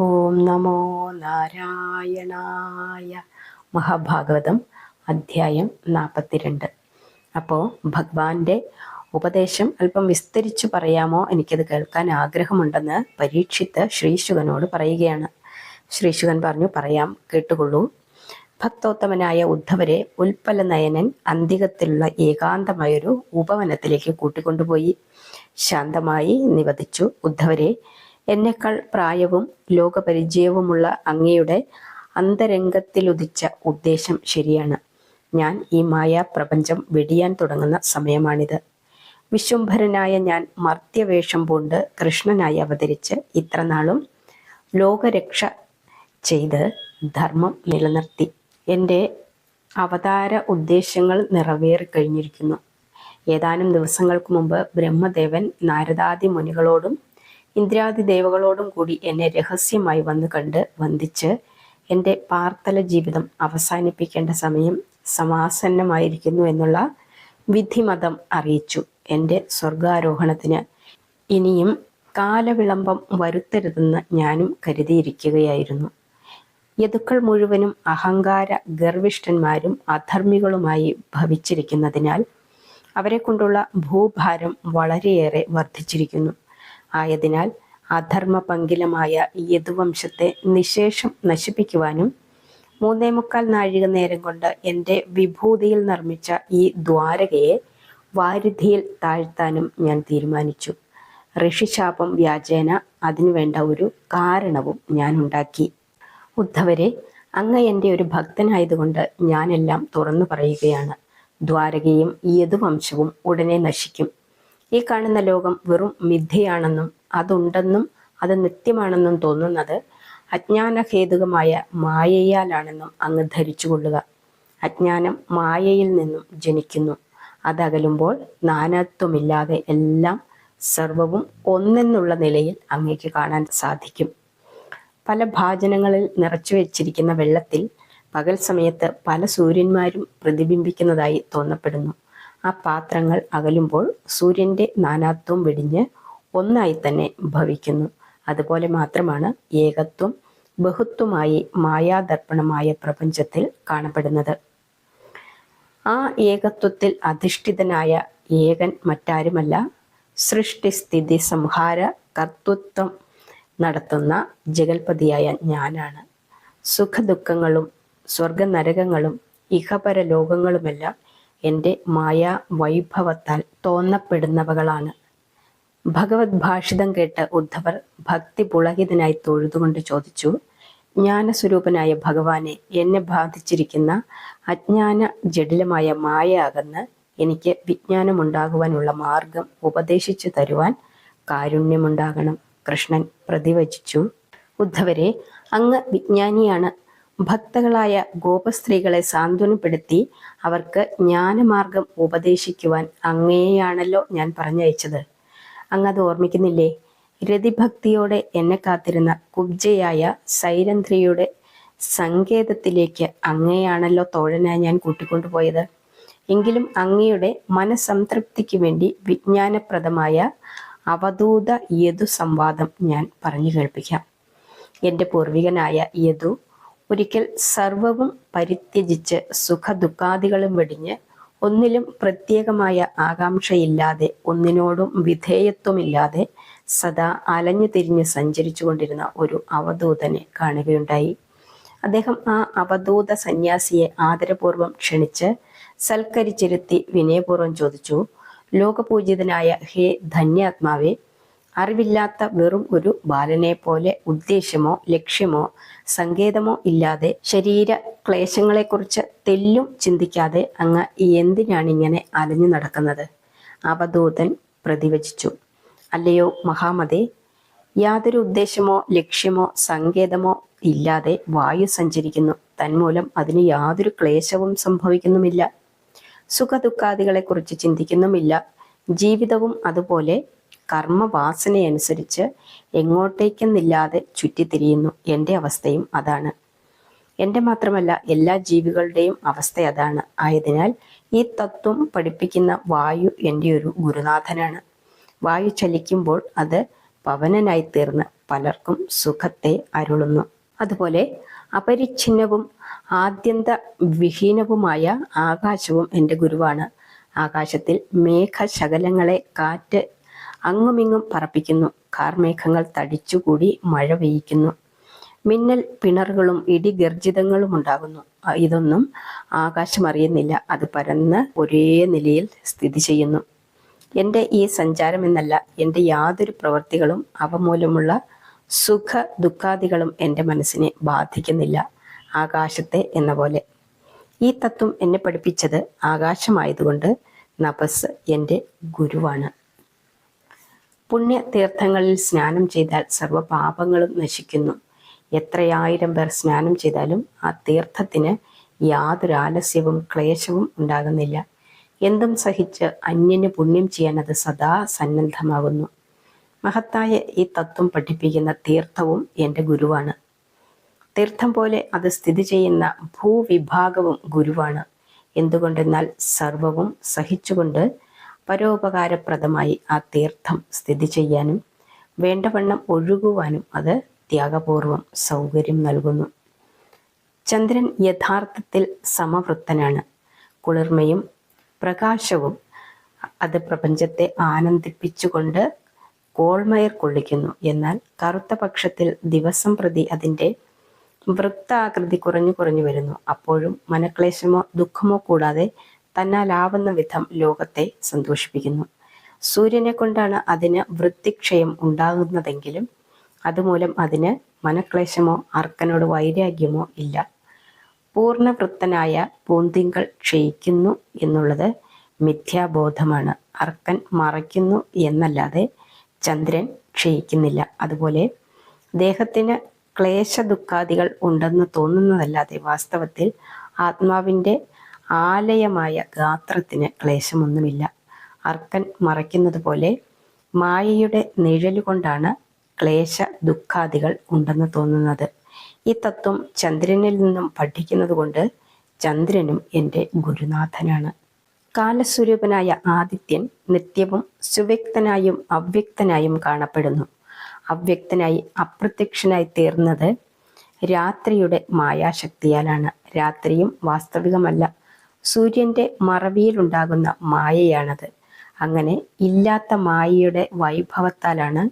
ഓം നമോ നാരായണായ. മഹാഭാഗവതം അധ്യായം 42. അപ്പോൾ ഭഗവാന്റെ ഉപദേശം അല്പം വിസ്തരിച്ചു പറയാമോ, എനിക്കത് കേൾക്കാൻ ആഗ്രഹമുണ്ടെന്ന് പരീക്ഷിത്ത് ശ്രീശുകനോട് പറയുകയാണ്. ശ്രീശുകൻ പറഞ്ഞു, പറയാം, കേട്ടുകൊള്ളൂ. ഭക്തോത്തമനായ ഉദ്ധവരെ ഉൽപ്പല നയനൻ അന്തികത്തിലുള്ള ഏകാന്തമായൊരു ഉപവനത്തിലേക്ക് കൂട്ടിക്കൊണ്ടുപോയി ശാന്തമായി നിവദിച്ചു. ഉദ്ധവരെ, എന്നെക്കാൾ പ്രായവും ലോകപരിചയവുമുള്ള അങ്ങയുടെ അന്തരംഗത്തിലുദിച്ച ഉദ്ദേശം ശരിയാണ്. ഞാൻ ഈ മായാപ്രപഞ്ചം വെടിയാൻ തുടങ്ങുന്ന സമയമാണിത്. വിശ്വംഭരനായ ഞാൻ മർത്യവേഷം പൂണ്ട് കൃഷ്ണനായി അവതരിച്ച് ഇത്രനാളും ലോകരക്ഷ ചെയ്ത് ധർമ്മം നിലനിർത്തി. എൻ്റെ അവതാര ഉദ്ദേശങ്ങൾ നിറവേറിക്കഴിഞ്ഞിരിക്കുന്നു. ഏതാനും ദിവസങ്ങൾക്ക് മുമ്പ് ബ്രഹ്മദേവൻ നാരദാദി മുനികളോടും ഇന്ദ്രാദി ദേവകളോടും കൂടി എന്നെ രഹസ്യമായി വന്ന് കണ്ട് വന്ദിച്ച് എൻ്റെ പാർത്തല ജീവിതം അവസാനിപ്പിക്കേണ്ട സമയം സമാസന്നമായിരിക്കുന്നു എന്നുള്ള വിധിമതം അറിയിച്ചു. എൻ്റെ സ്വർഗാരോഹണത്തിന് ഇനിയും കാലവിളംബം വരുത്തരുതെന്ന് ഞാനും കരുതിയിരിക്കുകയായിരുന്നു. യദുക്കൾ മുഴുവനും അഹങ്കാര ഗർവിഷ്ഠന്മാരും അധർമ്മികളുമായി ഭവിച്ചിരിക്കുന്നതിനാൽ അവരെ കൊണ്ടുള്ള ഭൂഭാരം വളരെയേറെ വർദ്ധിച്ചിരിക്കുന്നു. ആയതിനാൽ അധർമ്മപങ്കിലമായ യദുവംശത്തെ നിശേഷം നശിപ്പിക്കുവാനും 3.25 നാഴിക നേരം കൊണ്ട് എൻ്റെ വിഭൂതിയിൽ നിർമ്മിച്ച ഈ ദ്വാരകയെ വാരിധിയിൽ താഴ്ത്താനും ഞാൻ തീരുമാനിച്ചു. ഋഷിശാപം വ്യാജേന അതിനുവേണ്ട ഒരു കാരണവും ഞാൻ ഉണ്ടാക്കി. ഉദ്ധവരെ, അങ്ങ് എൻ്റെ ഒരു ഭക്തനായതുകൊണ്ട് ഞാനെല്ലാം തുറന്നു പറയുകയാണ്. ദ്വാരകയും യദുവംശവും ഉടനെ നശിക്കും. ഈ കാണുന്ന ലോകം വെറും മിഥ്യയാണെന്നും അതുണ്ടെന്നും അത് നിത്യമാണെന്നും തോന്നുന്നത് അജ്ഞാനഹേതുകമായ മായയാലാണെന്നും അങ്ങ് ധരിച്ചുകൊള്ളുക. അജ്ഞാനം മായയിൽ നിന്നും ജനിക്കുന്നു. അതകലുമ്പോൾ നാനാത്വമില്ലാതെ എല്ലാം സർവവും ഒന്നെന്നുള്ള നിലയിൽ അങ്ങേക്ക് കാണാൻ സാധിക്കും. പല ഭാജനങ്ങളിൽ നിറച്ചു വെച്ചിരിക്കുന്ന വെള്ളത്തിൽ പകൽ സമയത്ത് പല സൂര്യന്മാരും പ്രതിബിംബിക്കുന്നതായി തോന്നപ്പെടുന്നു. ആ പാത്രങ്ങൾ അകലുമ്പോൾ സൂര്യൻ്റെ നാനാത്വം വെടിഞ്ഞ് ഒന്നായി തന്നെ ഭവിക്കുന്നു. അതുപോലെ മാത്രമാണ് ഏകത്വം ബഹുത്വമായി മായാദർപ്പണമായ പ്രപഞ്ചത്തിൽ കാണപ്പെടുന്നത്. ആ ഏകത്വത്തിൽ അധിഷ്ഠിതനായ ഏകൻ മറ്റാരുമല്ല, സൃഷ്ടിസ്ഥിതി സംഹാര കർത്തൃത്വം നടത്തുന്ന ജഗൽപതിയായ ഞാനാണ്. സുഖദുഃഖങ്ങളും സ്വർഗനരകങ്ങളും ഇഹപര ലോകങ്ങളുമെല്ലാം എൻ്റെ മായാ വൈഭവത്താൽ തോന്നപ്പെടുന്നവകളാണ്. ഭഗവത് ഭാഷിതം കേട്ട് ഉദ്ധവർ ഭക്തി പുളകിതനായി തൊഴുതുകൊണ്ട് ചോദിച്ചു, ജ്ഞാനസ്വരൂപനായ ഭഗവാനെ, എന്നെ ബാധിച്ചിരിക്കുന്ന അജ്ഞാന ജഡിലമായ മായ അകന്ന് എനിക്ക് വിജ്ഞാനമുണ്ടാകുവാനുള്ള മാർഗം ഉപദേശിച്ചു തരുവാൻ കാരുണ്യമുണ്ടാകണം. കൃഷ്ണൻ പ്രതിവചിച്ചു, ഉദ്ധവരെ, അങ്ങ് വിജ്ഞാനിയാണ്. ഭക്തകളായ ഗോപസ്ത്രീകളെ സാന്ത്വനപ്പെടുത്തി അവർക്ക് ജ്ഞാനമാർഗം ഉപദേശിക്കുവാൻ അങ്ങയെയാണല്ലോ ഞാൻ പറഞ്ഞയച്ചത്. അങ്ങത് ഓർമ്മിക്കുന്നില്ലേ? രതിഭക്തിയോടെ എന്നെ കാത്തിരുന്ന കുബ്ജയായ സൈരന്ധ്രിയുടെ സങ്കേതത്തിലേക്ക് അങ്ങയെയാണല്ലോ തോഴനായി ഞാൻ കൂട്ടിക്കൊണ്ടുപോയത്. എങ്കിലും അങ്ങയുടെ മനസംതൃപ്തിക്ക് വേണ്ടി വിജ്ഞാനപ്രദമായ അവധൂത യദു സംവാദം ഞാൻ പറഞ്ഞു കേൾപ്പിക്കാം. എൻ്റെ പൂർവികനായ യദു ഒരിക്കൽ സർവവും പരിത്യജിച്ച് സുഖദുഃഖാദികളും വെടിഞ്ഞ് ഒന്നിലും പ്രത്യേകമായ ആകാംക്ഷയില്ലാതെ ഒന്നിനോടും വിധേയത്വമില്ലാതെ സദാ അലഞ്ഞു തിരിഞ്ഞ് സഞ്ചരിച്ചു കൊണ്ടിരുന്ന ഒരു അവധൂതനെ കാണുകയുണ്ടായി. അദ്ദേഹം ആ അവധൂത സന്യാസിയെ ആദരപൂർവ്വം ക്ഷണിച്ച് സൽക്കരിച്ചിരുത്തി വിനയപൂർവ്വം ചോദിച്ചു, ലോകപൂജിതനായ ഹേ ധന്യാത്മാവേ, അറിവില്ലാത്ത വെറും ഒരു ബാലനെ പോലെ ഉദ്ദേശ്യമോ ലക്ഷ്യമോ സങ്കേതമോ ഇല്ലാതെ ശരീര ക്ലേശങ്ങളെക്കുറിച്ച് തെല്ലും ചിന്തിക്കാതെ അങ്ങ് എന്തിനാണിങ്ങനെ അലഞ്ഞു നടക്കുന്നത്? അവധൂതൻ പ്രതിവചിച്ചു, അല്ലയോ മഹാമതേ, യാതൊരു ഉദ്ദേശമോ ലക്ഷ്യമോ സങ്കേതമോ ഇല്ലാതെ വായു സഞ്ചരിക്കുന്നു. തന്മൂലം അതിന് യാതൊരു ക്ലേശവും സംഭവിക്കുന്നുമില്ല. സുഖദുഃഖാദികളെക്കുറിച്ച് ചിന്തിക്കുന്നുമില്ല. ജീവിതവും അതുപോലെ കർമ്മവാസനയനുസരിച്ച് എങ്ങോട്ടേക്കെന്നില്ലാതെ ചുറ്റിത്തിരിയുന്നു. എൻ്റെ അവസ്ഥയും അതാണ്. എൻ്റെ മാത്രമല്ല, എല്ലാ ജീവികളുടെയും അവസ്ഥ അതാണ്. ആയതിനാൽ ഈ തത്വം പഠിപ്പിക്കുന്ന വായു എൻ്റെ ഒരു ഗുരുനാഥനാണ്. വായു ചലിക്കുമ്പോൾ അത് പവനനായി തീർന്ന് പലർക്കും സുഖത്തെ അരുളുന്നു. അതുപോലെ അപരിച്ഛിന്നവും ആദ്യന്ത വിഹീനവുമായ ആകാശവും എൻ്റെ ഗുരുവാണ്. ആകാശത്തിൽ മേഘശകലങ്ങളെ കാറ്റ് അങ്ങുമിങ്ങും പറപ്പിക്കുന്നു. കാർമേഘങ്ങൾ തടിച്ചുകൂടി മഴ പെയ്യിക്കുന്നു. മിന്നൽ പിണറുകളും ഇടിഗർജിതങ്ങളും ഉണ്ടാകുന്നു. ഇതൊന്നും ആകാശം അറിയുന്നില്ല. അത് പരന്ന് ഒരേ നിലയിൽ സ്ഥിതി ചെയ്യുന്നു. എൻ്റെ ഈ സഞ്ചാരം എന്നല്ല, എൻ്റെ യാതൊരു പ്രവൃത്തികളും അവ മൂലമുള്ള സുഖ ദുഃഖാദികളും എൻ്റെ മനസ്സിനെ ബാധിക്കുന്നില്ല, ആകാശത്തെ എന്ന പോലെ. ഈ തത്വം എന്നെ പഠിപ്പിച്ചത് ആകാശമായതുകൊണ്ട് നഭസ് എൻ്റെ ഗുരുവാണ്. പുണ്യ തീർത്ഥങ്ങളിൽ സ്നാനം ചെയ്താൽ സർവ്വ പാപങ്ങളും നശിക്കുന്നു. എത്രയായിരം പേർ സ്നാനം ചെയ്താലും ആ തീർത്ഥത്തിന് യാതൊരു ആലസ്യവും ക്ലേശവും ഉണ്ടാകുന്നില്ല. എന്തും സഹിച്ച് അന്യന് പുണ്യം ചെയ്യാൻ അത് സദാ സന്നദ്ധമാകുന്നു. മഹത്തായ ഈ തത്വം പഠിപ്പിക്കുന്ന തീർത്ഥവും എൻ്റെ ഗുരുവാണ്. തീർത്ഥം പോലെ അത് സ്ഥിതി ചെയ്യുന്ന ഭൂവിഭാഗവും ഗുരുവാണ്. എന്തുകൊണ്ടെന്നാൽ സർവവും സഹിച്ചുകൊണ്ട് പരോപകാരപ്രദമായി ആ തീർത്ഥം സ്ഥിതി ചെയ്യാനും വേണ്ടവണ്ണം ഒഴുകുവാനും അത് ത്യാഗപൂർവം സൗകര്യം നൽകുന്നു. ചന്ദ്രൻ യഥാർത്ഥത്തിൽ സമവൃത്തനാണ്. കുളിർമയും പ്രകാശവും അത് പ്രപഞ്ചത്തെ ആനന്ദിപ്പിച്ചുകൊണ്ട് കോൾമയർ കൊള്ളിക്കുന്നു. എന്നാൽ കറുത്ത പക്ഷത്തിൽ ദിവസം പ്രതി അതിൻ്റെ വൃത്താകൃതി കുറഞ്ഞു കുറഞ്ഞു വരുന്നു. അപ്പോഴും മനക്ലേശമോ ദുഃഖമോ കൂടാതെ തന്നാലാവുന്ന വിധം ലോകത്തെ സന്തോഷിപ്പിക്കുന്നു. സൂര്യനെ കൊണ്ടാണ് അതിന് വൃത്തിക്ഷയം ഉണ്ടാകുന്നതെങ്കിലും അതുമൂലം അതിന് മനക്ലേശമോ അർക്കനോട് വൈരാഗ്യമോ ഇല്ല. പൂർണ്ണവൃത്തനായ പൂന്തിങ്കൾ ക്ഷയിക്കുന്നു എന്നുള്ളത് മിഥ്യാബോധമാണ്. അർക്കൻ മറയ്ക്കുന്നു എന്നല്ലാതെ ചന്ദ്രൻ ക്ഷയിക്കുന്നില്ല. അതുപോലെ ദേഹത്തിന് ക്ലേശ ദുഃഖാദികൾ ഉണ്ടെന്ന് തോന്നുന്നതല്ലാതെ വാസ്തവത്തിൽ ആത്മാവിൻ്റെ ആലയമായ ഗാത്രത്തിന് ക്ലേശമൊന്നുമില്ല. അർക്കൻ മറയ്ക്കുന്നത് പോലെ മായയുടെ നിഴലുകൊണ്ടാണ് ക്ലേശ ദുഃഖാദികൾ ഉണ്ടെന്ന് തോന്നുന്നത്. ഈ തത്വം ചന്ദ്രനിൽ നിന്നും പഠിക്കുന്നത് കൊണ്ട് ചന്ദ്രനും എൻ്റെ ഗുരുനാഥനാണ്. കാലസ്വരൂപനായ ആദിത്യൻ നിത്യവും സുവ്യക്തനായും അവ്യക്തനായും കാണപ്പെടുന്നു. അവ്യക്തനായി അപ്രത്യക്ഷനായി തീർന്നത് രാത്രിയുടെ മായാശക്തിയാലാണ്. രാത്രിയും വാസ്തവികമല്ല, സൂര്യൻ്റെ മറവിയിലുണ്ടാകുന്ന മായയാണത്. അങ്ങനെ ഇല്ലാത്ത മായയുടെ വൈഭവത്താലാണ്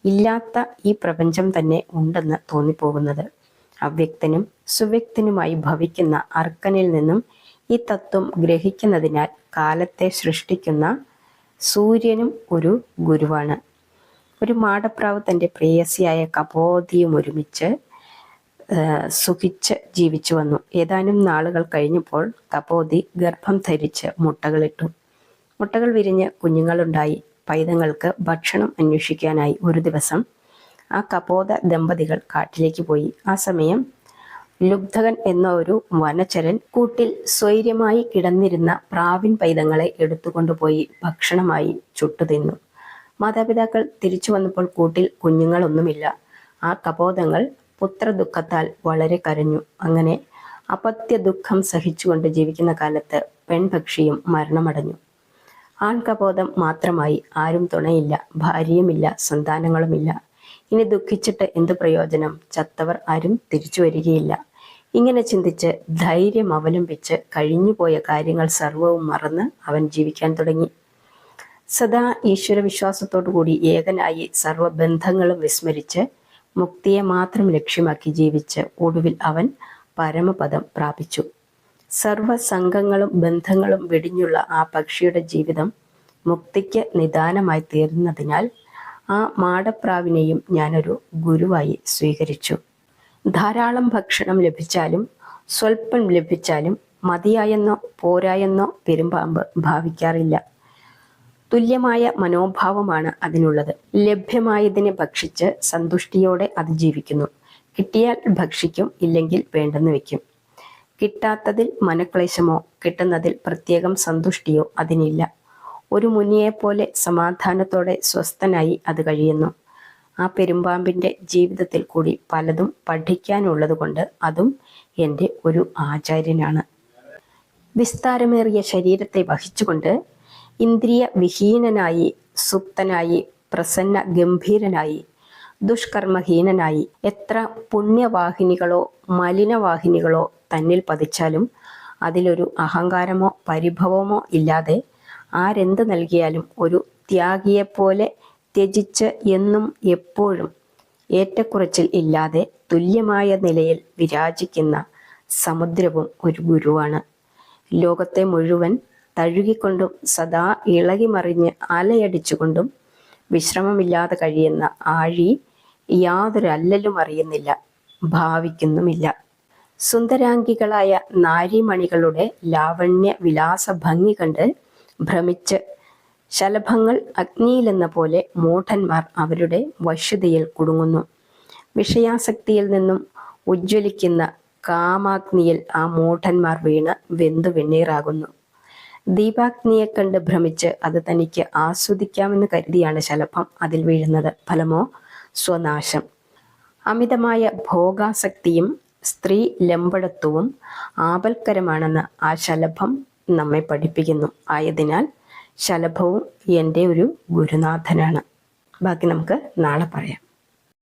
ഇല്ലാത്ത ഈ പ്രപഞ്ചം തന്നെ ഉണ്ടെന്ന് തോന്നിപ്പോകുന്നത്. അവ്യക്തനും സുവ്യക്തനുമായി ഭവിക്കുന്ന അർക്കനിൽ നിന്നും ഈ തത്വം ഗ്രഹിക്കുന്നതിനാൽ കാലത്തെ സൃഷ്ടിക്കുന്ന സൂര്യനും ഒരു ഗുരുവാണ്. ഒരു മാടപ്രാവ് തൻ്റെ പ്രേയസിയായ കപോതിയും ഒരുമിച്ച് സുഖിച്ച് ജീവിച്ചു വന്നു. ഏതാനും നാളുകൾ കഴിഞ്ഞപ്പോൾ കപോതി ഗർഭം ധരിച്ച് മുട്ടകളിട്ടു. മുട്ടകൾ വിരിഞ്ഞ് കുഞ്ഞുങ്ങളുണ്ടായി. പൈതങ്ങൾക്ക് ഭക്ഷണം അന്വേഷിക്കാനായി ഒരു ദിവസം ആ കപോത ദമ്പതികൾ കാട്ടിലേക്ക് പോയി. ആ സമയം ലുബ്ധകൻ എന്ന ഒരു വനചരൻ കൂട്ടിൽ സ്വൈര്യമായി കിടന്നിരുന്ന പ്രാവിൻ പൈതങ്ങളെ എടുത്തുകൊണ്ടുപോയി ഭക്ഷണമായി ചുട്ടുതിന്നു. മാതാപിതാക്കൾ തിരിച്ചു വന്നപ്പോൾ കൂട്ടിൽ കുഞ്ഞുങ്ങളൊന്നുമില്ല. ആ കപോതങ്ങൾ പുത്രദുഃഖത്താൽ വളരെ കരഞ്ഞു. അങ്ങനെ അപത്യ ദുഃഖം സഹിച്ചുകൊണ്ട് ജീവിക്കുന്ന കാലത്ത് പെൺപക്ഷിയും മരണമടഞ്ഞു. ആൺകപോതം മാത്രമായി. ആരും തുണയില്ല, ഭാര്യയുമില്ല, സന്താനങ്ങളുമില്ല. ഇനി ദുഃഖിച്ചിട്ട് എന്തു പ്രയോജനം? ചത്തവർ ആരും തിരിച്ചു വരികയില്ല. ഇങ്ങനെ ചിന്തിച്ച് ധൈര്യം അവലംബിച്ച് കഴിഞ്ഞുപോയ കാര്യങ്ങൾ സർവവും മറന്ന് അവൻ ജീവിക്കാൻ തുടങ്ങി. സദാ ഈശ്വരവിശ്വാസത്തോടുകൂടി ഏകനായി സർവബന്ധങ്ങളും വിസ്മരിച്ച് മുക്തിയെ മാത്രം ലക്ഷ്യമാക്കി ജീവിച്ച് ഒടുവിൽ അവൻ പരമപദം പ്രാപിച്ചു. സർവസംഘങ്ങളും ബന്ധങ്ങളും വെടിഞ്ഞുള്ള ആ പക്ഷിയുടെ ജീവിതം മുക്തിക്ക് നിദാനമായി തീർന്നതിനാൽ ആ മാടപ്രാവിനെയും ഞാനൊരു ഗുരുവായി സ്വീകരിച്ചു. ധാരാളം ഭക്ഷണം ലഭിച്ചാലും സ്വൽപ്പം ലഭിച്ചാലും മതിയായെന്നോ പോരായെന്നോ പെരുമ്പാമ്പ് ഭാവിക്കാറില്ല. തുല്യമായ മനോഭാവമാണ് അതിനുള്ളത്. ലഭ്യമായതിനെ ഭക്ഷിച്ച് സന്തുഷ്ടിയോടെ അത് ജീവിക്കുന്നു. കിട്ടിയാൽ ഭക്ഷിക്കും, ഇല്ലെങ്കിൽ വേണ്ടെന്ന് വെക്കും. കിട്ടാത്തതിൽ മനക്ലേശമോ കിട്ടുന്നതിൽ പ്രത്യേകം സന്തുഷ്ടിയോ അതിനില്ല. ഒരു മുനിയെപ്പോലെ സമാധാനത്തോടെ സ്വസ്ഥനായി അത് കഴിയുന്നു. ആ പെരുമ്പാമ്പിൻ്റെ ജീവിതത്തിൽ കൂടി പലതും പഠിക്കാനുള്ളത് കൊണ്ട് അതും എൻ്റെ ഒരു ആചാര്യനാണ്. വിസ്താരമേറിയ ശരീരത്തെ വഹിച്ചുകൊണ്ട് ഇന്ദ്രിയ വിഹീനനായി സുപ്തനായി പ്രസന്ന ഗംഭീരനായി, ദുഷ്കർമ്മഹീനനായി. എത്ര പുണ്യവാഹിനികളോ മലിനവാഹിനികളോ തന്നിൽ പതിച്ചാലും അതിലൊരു അഹങ്കാരമോ പരിഭവമോ ഇല്ലാതെ ആരെന്ത് നൽകിയാലും ഒരു ത്യാഗിയെപ്പോലെ ത്യജിച്ച് എന്നും എപ്പോഴും ഏറ്റക്കുറച്ചിൽ ഇല്ലാതെ തുല്യമായ നിലയിൽ വിരാജിക്കുന്ന സമുദ്രവും ഒരു ഗുരുവാണ്. ലോകത്തെ മുഴുവൻ തഴുകിക്കൊണ്ടും സദാ ഇളകിമറിഞ്ഞ് അലയടിച്ചുകൊണ്ടും വിശ്രമമില്ലാതെ കഴിയുന്ന ആഴി യാതൊരു അല്ലലും അറിയുന്നില്ല, ഭാവിക്കുന്നുമില്ല. സുന്ദരാംഗികളായ നാരീമണികളുടെ ലാവണ്യ വിലാസ ഭംഗി കണ്ട് ഭ്രമിച്ച് ശലഭങ്ങൾ അഗ്നിയിലെന്ന പോലെ മൂഢന്മാർ അവരുടെ വശ്യതയിൽ കുടുങ്ങുന്നു. വിഷയാസക്തിയിൽ നിന്നും ഉജ്ജ്വലിക്കുന്ന കാമാഗ്നിയിൽ ആ മൂഢന്മാർ വീണ് വെന്തു വെണ്ണീറാകുന്നു. ദീപാഗ്നിയെ കണ്ട് ഭ്രമിച്ച് അത് തനിക്ക് ആസ്വദിക്കാമെന്ന് കരുതിയാണ് ശലഭം അതിൽ വീഴുന്നത്. ഫലമോ സ്വനാശം. അമിതമായ ഭോഗാസക്തിയും സ്ത്രീ ലംബടത്വവും ആപൽക്കരമാണെന്ന് ആ ശലഭം നമ്മെ പഠിപ്പിക്കുന്നു. ആയതിനാൽ ശലഭവും എൻ്റെ ഒരു ഗുരുനാഥനാണ്. ബാക്കി നമുക്ക് നാളെ പറയാം.